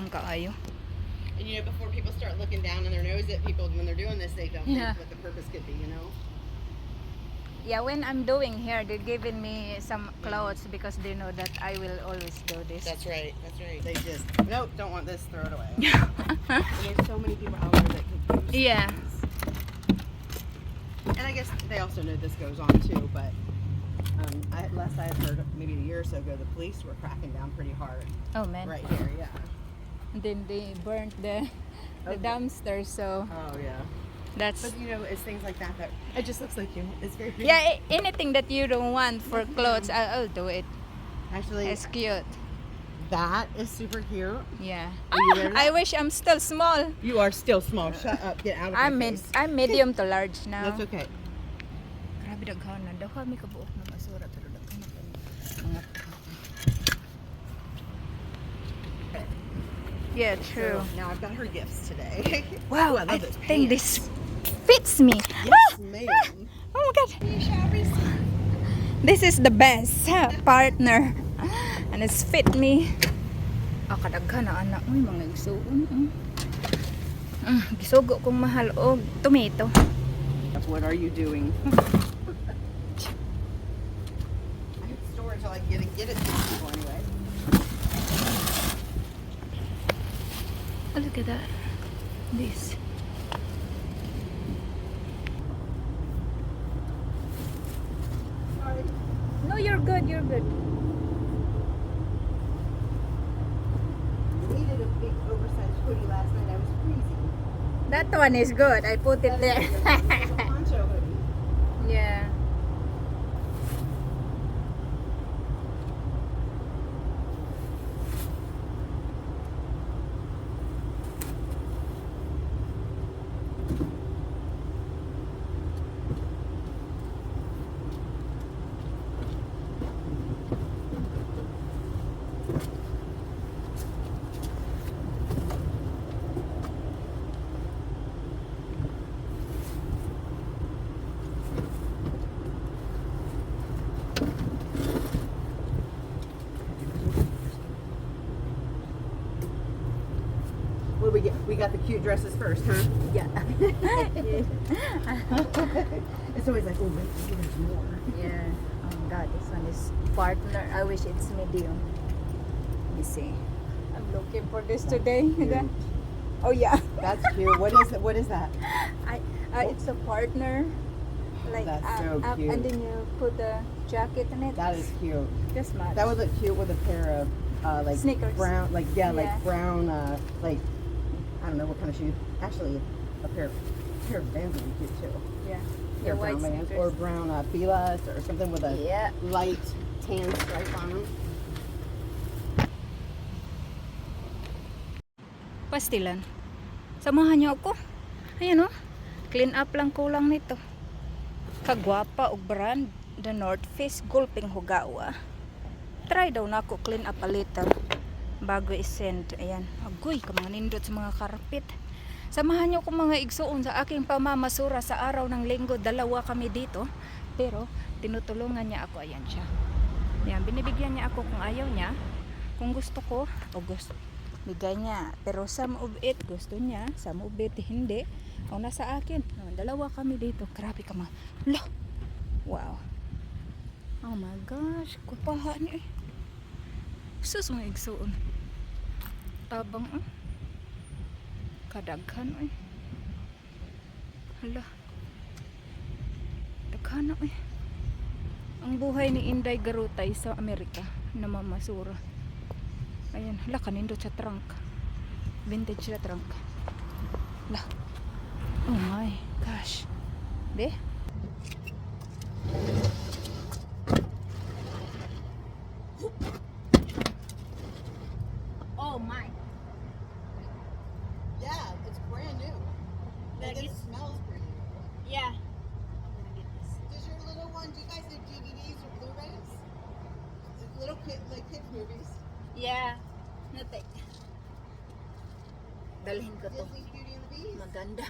Daghang kaayo. And you know, before people start looking down on their nose at people when they're doing this, they don't Yeah. think what the purpose could be, you know? Yeah, when I'm doing here, they're giving me some clothes because they know that I will always do this. That's right. They just, nope, don't want this, throw it away. And there's so many people out there that could use Yeah. these. And I guess they also know this goes on too, but last I had heard, maybe a year or so ago, the police were cracking down pretty hard Oh man. right here, yeah. And then they burnt the Okay. dumpster, so Oh, yeah. that's But you know, it's things like that that it just looks like you. It's very pretty. yeah. Anything that you don't want for clothes, I'll do it. Actually, It's cute. that is super cute. Yeah. Are you wearing I wish I'm still small. You are still small. Shut up. Get out of I'm my mid. face. I'm medium to large now. That's okay. Grabe daghan na. Daw kami kabuok na basura pero daghan na kami. Mga Yeah, true. So now I've got her gifts today. Wow, Ooh, I I love those think pants. this fits me. Yes, ma'am. Oh my god. This is the best partner. And it's fit me. Kadaghan na anak mo mga igsuon. Gisugo kong mahal og tomato. What are you doing? I have storage so I can get it to people anyway. Oh, look at that. This. Sorry. No, you're good. You're good. I needed a big oversized hoodie last night. I was freezing. That one is good. I put it there. A poncho hoodie. Yeah. What do we get? We got the cute dresses first, huh? Yeah. It's always like, oh, wait, there's more. Yeah. Oh my god, this one is partner. I wish it's medium. Let me see. I'm looking for this today. cute. Oh yeah. That's cute. What is it? What is that? It's a partner. Like That's so up, cute. and then you put the jacket in it. That is cute. Just much. That would look cute with a pair of like Sneakers. brown, like Yeah. like brown, like I don't know what kind of shoe. Actually, a pair of Vans would be cute too. Yeah. Pair The of white brown Vans sneakers. or brown Filas or something with a Yeah. light tan stripe on them. Pastilan. Samahan niyo ako. Ayan oh. Clean up lang kulang nito. Kagwapa og brand. The North Face Gulping Hugawa. Try daw na ako clean up a little bago i-send. Ayan. Agoy, ka mga nindot sa mga karpet. Samahan niyo ko mga igsuon sa aking pamamasura sa araw ng linggo. Dalawa kami dito. Pero tinutulungan niya ako. Ayan siya. Ayan, binibigyan niya ako kung ayaw niya. Kung gusto ko, o gusto, bigay niya. Pero some of it gusto niya, some of it hindi. O nasa akin. Dalawa kami dito. Grabe ka mga. Lo! Wow. Oh my gosh. Kupaha niya eh. Sus mga igsuon. Tabang kadaghan eh. Hala. Daghan eh. Ang buhay ni Inday Garutay sa Amerika na mamasura. Ayan, hala kanindot sa trunk. Vintage na trunk. Hala. Oh my gosh. Be? Oh my. Yeah, it's brand new. Like Like, it it- smells pretty new. Yeah. Does your little one? Do you guys have DVDs or Blu-rays? Little kids movies. Yeah. Natek. Dalhin ko to. Disney's Beauty and the Beast. Maganda.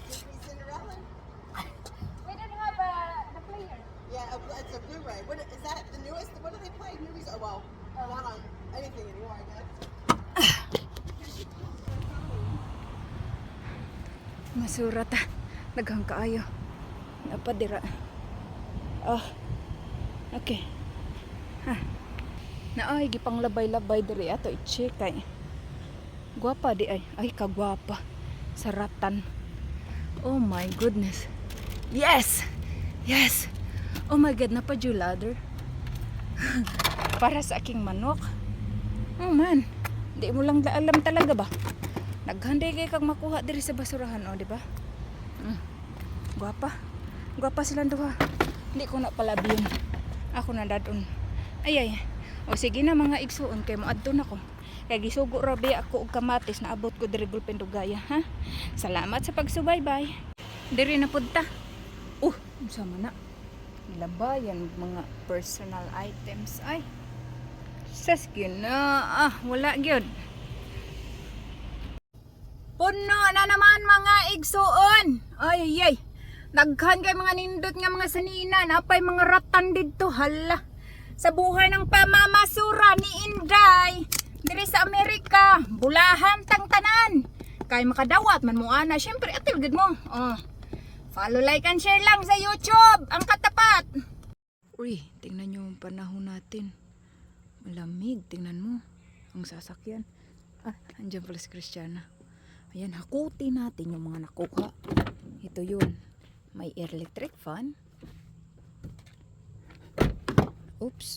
Disney Cinderella. We don't have the player. Yeah, it's a Blu-ray. What is that? The newest? What do they play? Movies? Oh well, not on anything anymore, I guess. masurat ah. Daghang kaayo. Napadira. Ah. Okay. Ha. Naay gipang labay-labay diri ato i-check kay. Gwapa di ay. Ay kagwapa. Saratan. Oh my goodness. Yes. Yes. Oh my god, napadyo ladder. Para sa aking manok. Oh man. Di mo lang alam talaga ba? Naghanday kay kag makuha diri sa basurahan, oh, di ba? Gwapa. Gwapa silang duha. Hindi ko na palabyon. Ako na dadon. Ay. O sige na mga igsuon kay moadto na ko. Kay gisugo ra be ako og kamatis na abot ko diri gulpen dugaya, ha? Salamat sa pagsubaybay. Diri na pudta. Unsa man na? Labayan mga personal items ay. Sas na wala gyud. Puno na naman mga igsuon. Ay. Daghan kay mga nindot nga mga sanina, napay mga ratan didto hala. Sa buhay ng pamamasura ni Inday diri sa Amerika, bulahan tang tanan. Kay makadawat man mo ana, syempre atil gud mo. Follow, like and share lang sa YouTube, ang katapat. Uy, tingnan niyo ang panahon natin. Malamig, tingnan mo. Ang sasakyan. Andiyan pala si Christiana. Ayan, hakuti natin yung mga nakuha. Ito yun. May electric fan. Oops.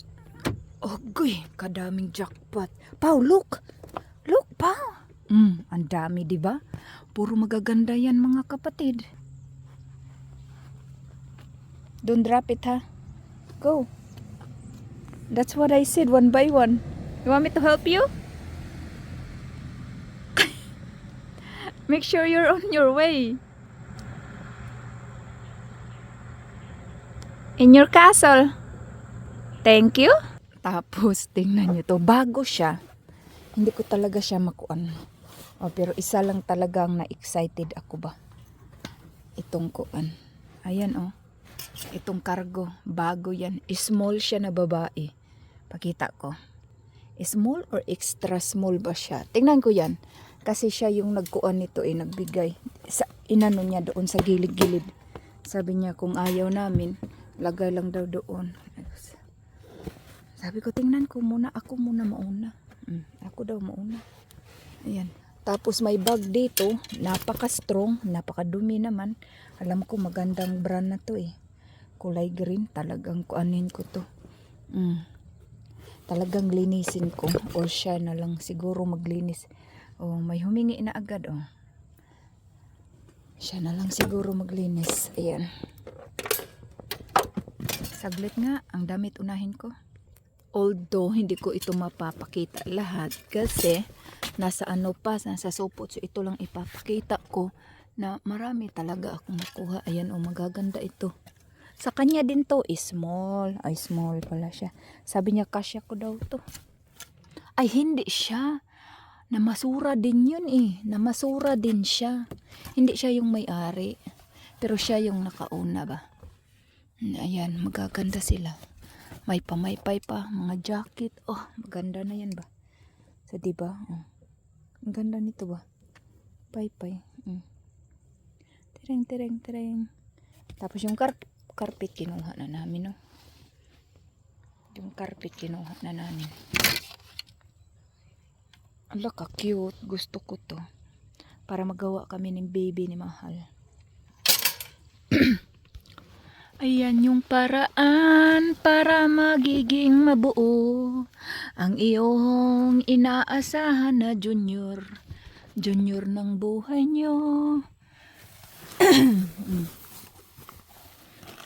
Ogoy, kadaming jackpot. Pau, look. Look, Pau. Ang dami, di ba? Puro magaganda yan, mga kapatid. Don't drop it, ha? Go. That's what I said, one by one. You want me to help you? Make sure you're on your way. In your castle. Thank you. Tapos, tingnan nyo to. Bago siya. Hindi ko talaga siya makuan. Pero isa lang talagang na-excited ako ba. Itong kuan. Ayan, Itong cargo. Bago yan. Small siya na babae. Pakita ko. Small or extra small ba siya? Tingnan ko yan. Kasi siya yung nagkuan nito nagbigay. Inano niya doon sa gilid-gilid. Sabi niya kung ayaw namin, lagay lang daw doon. Sabi ko tingnan ko muna. Ako muna mauna. Ako daw mauna. Ayan. Tapos may bag dito. Napaka-strong. Napakadumi naman. Alam ko magandang brand na to Kulay green. Talagang kuanin ko to. Talagang linisin ko. O siya na lang siguro maglinis. May humingi na agad, Siya na lang siguro maglinis. Ayan. Saglit nga, ang damit unahin ko. Although, hindi ko ito mapapakita lahat. Kasi, nasa nasa supot. So, ito lang ipapakita ko na marami talaga akong nakuha. Ayan, magaganda ito. Sa kanya din to, small. Ay, small pala siya. Sabi niya, kasya ko daw to. Ay, hindi siya. Namasura din yun Namasura din siya. Hindi siya yung may-ari. Pero siya yung nakauna ba. Ayan, magaganda sila. May pamaypay pa, mga jacket. Maganda na yan ba. So, diba? Ang ganda nito ba. Paypay. Tereng. Tapos yung carpet kinuha na namin, Yung carpet kinuha na namin. Ala ka cute. Gusto ko to. Para magawa kami ng baby ni Mahal. Ayan yung paraan para magiging mabuo ang iyong inaasahan na junior. Junior ng buhay nyo.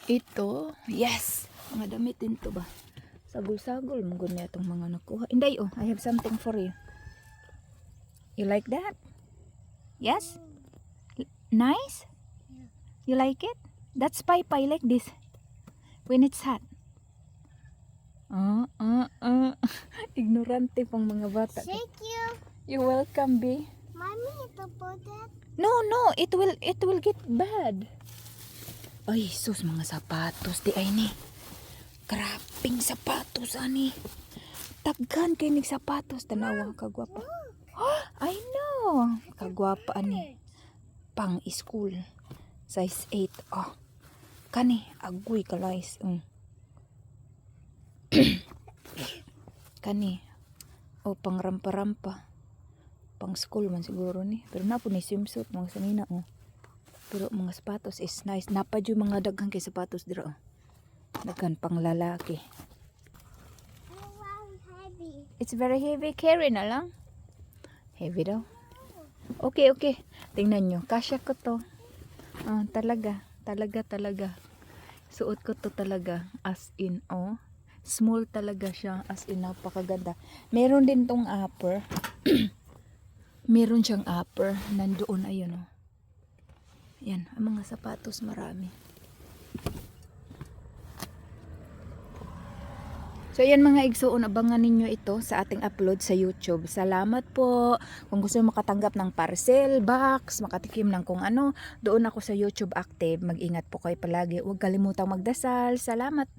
Ito. Yes. Mga damit din to ba? Sagol-sagol. Munggon niya itong mga nakuha. Inday, I have something for you. You like that? Yes? Nice? You like it? That's paypay like this. When it's hot. Ignorante pang mga bata. Thank you. You're welcome, B. Mommy, ito po that. No. It will get bad. Ay, sus, mga sapatos. Di ay ni. Kraping sapatos, ani. Taghan kay nig sapatos. Tanawa, kagwapa. I know. Kagwapa, ani. pang school. Size 8. Oh. Kani, agoy guys. Kani. Oh, pang rampa-rampa. Pang school man siguro ni. Pero na po ni swimsuit mga sanina. Oh. Pero mga sapatos is nice. Napad yung mga daghang kay sapatos dira. Oh. Daghan pang lalaki. Wow, heavy. It's very heavy. Carry na lang. Heavy daw. Okay, okay. Tingnan nyo. Kasya ko to. Talaga. Talaga. Suot ko to talaga. As in, oh. Small talaga siya. As in, napakaganda. Meron din tong upper. Meron siyang upper. Nandoon, ayun, oh. Yan. Ang mga sapatos marami. So yan mga igsoon, abangan ninyo ito sa ating upload sa YouTube. Salamat po. Kung gusto nyo makatanggap ng parcel, box, makatikim ng kung ano, doon ako sa YouTube active. Mag-ingat po kayo palagi. Huwag kalimutang magdasal. Salamat.